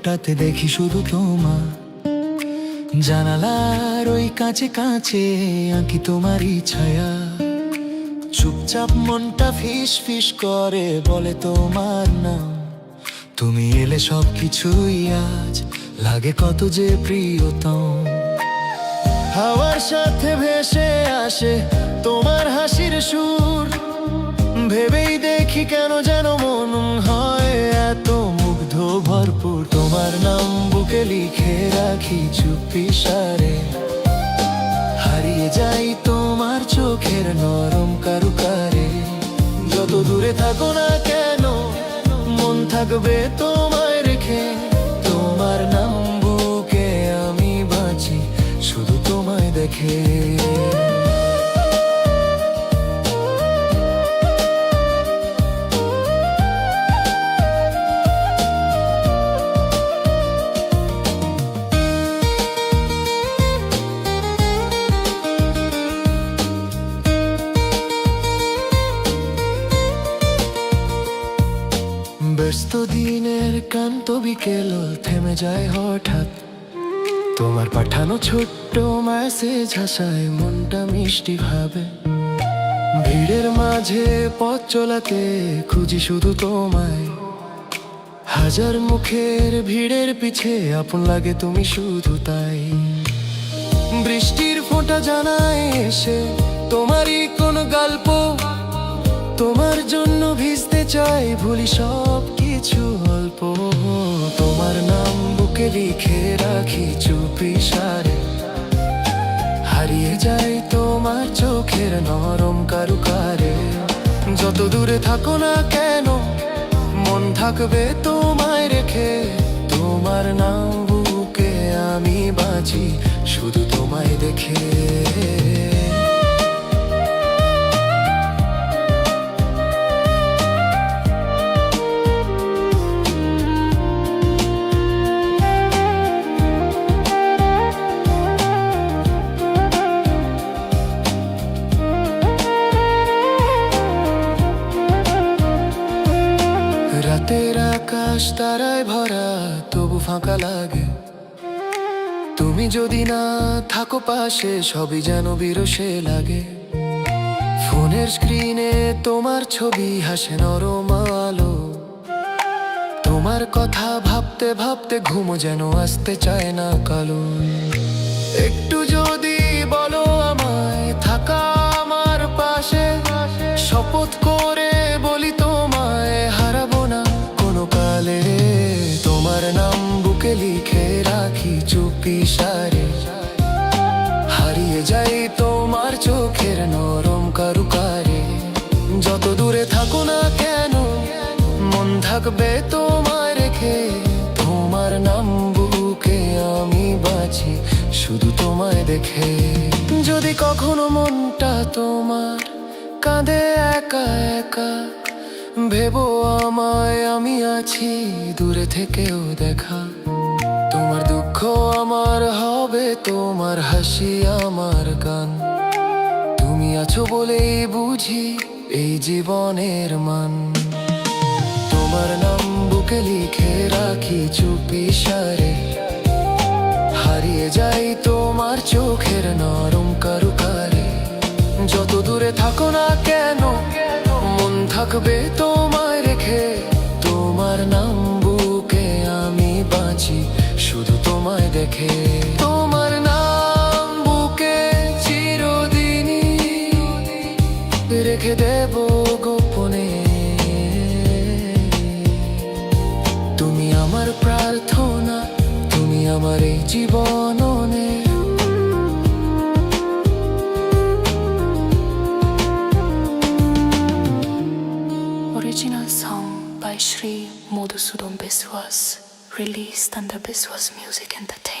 ঘরটাতে দেখি শুধু তোমার, জানালার ওই কাছে কাছে আঁকি তোমারই ছায়া। চুপচাপ মনটা ফিস ফিস করে বলে তোমার নাম। তুমি এলে সব কিছুই আজ লাগে কত যে প্রিয়তম। হাওয়ার সাথে ভেসে আসে তোমার হাসির সুর, ভেবেই দেখি কেন যেন মন হয় এত মুগ্ধ ভরপুর। তোমার নাম বুকে লিখে রাখি চুপি সারে, হারিয়ে যাই তোমার চোখের নরম কারুকারে। যত দূরে থাকো না কেন মন থাকবে তোমায় রেখে। তোমার নাম বুকে আমি বাঁচি শুধু তোমায় দেখে। ব্যস্ত দিনের ক্লান্ত বিকেল থেমে যায় হঠাৎ, তোমার পাঠানো ছোট্ট মেসেজ হাসায় মনটা মিষ্টি ভাবে। ভিড়ের মাঝে পথ চলাতে খুঁজি শুধু তোমায়, হাজার মুখের ভিড়ের পিছে আপন লাগে তুমি শুধু তাই। বৃষ্টির ফোঁটা জানায় এসে তোমারই কোন গল্প, তোমার জন্য ভিজতে চাই ভুলি সব কিছু অল্প। তোমার নাম বুকে লিখে রাখি চুপি সারে, হারিয়ে যাই তোমার চোখের নরম কারুকারে। যত দূরে থাকো না কেন মন থাকবে তোমায় রেখে। তোমার নাম বুকে আমি বাঁচি শুধু তোমায় দেখে। রাতের আকাশ তারায় ভরা তবু ফাঁকা লাগে, তুমি যদি না থাকো পাশে সবই যেন বিরসে লাগে। ফোনের স্ক্রিনে তোমার ছবি হাসে নরম আলো, তোমার কথা ভাবতে ভাবতে ঘুমো যেন আসতে চায় না কালো। একটু যদি বলো আমায় থাকা আমার পাশে, শপথ করে বলি তোমায় হারাবো না কোনো কালে। তোমার নাম বুকে লিখে রাখি চুপি সারে, হারিয়ে যাই তোমার চোখের নরম কারুকারে। যত দূরে থাকো না কেন মন থাকবে তোমায় রেখে। তোমার নাম বুকে আমি বাঁচি শুধু তোমায় দেখে। যদি কখনো মনটা তোমার কাঁদে একা একা, ভেবো আমায় আমি আছি দূরে থেকেও দেখা। তোমার দুঃখ আমার হবে তোমার হাসি আমার গান, তুমি আছো বলেই বুঝি এই জীবনের মান। তোমার নাম বুকে লিখে রাখি চুপি সারে, হারিয়ে যাই তোমার চোখের নরম কারুকারে। যত দূরে থাকো না কেন মন থাকবে তোমায় রেখে। তোমার নাম বুকে আমি বাঁচি শুধু তোমায় দেখে। তোমার নাম বুকে চিরদিনই রেখে দেব গোপনে। তুমি আমার প্রার্থনা, তুমি আমার এই জীবনে। Original song by Sri Madhusudan Biswas, released under Biswas Music Entertainment.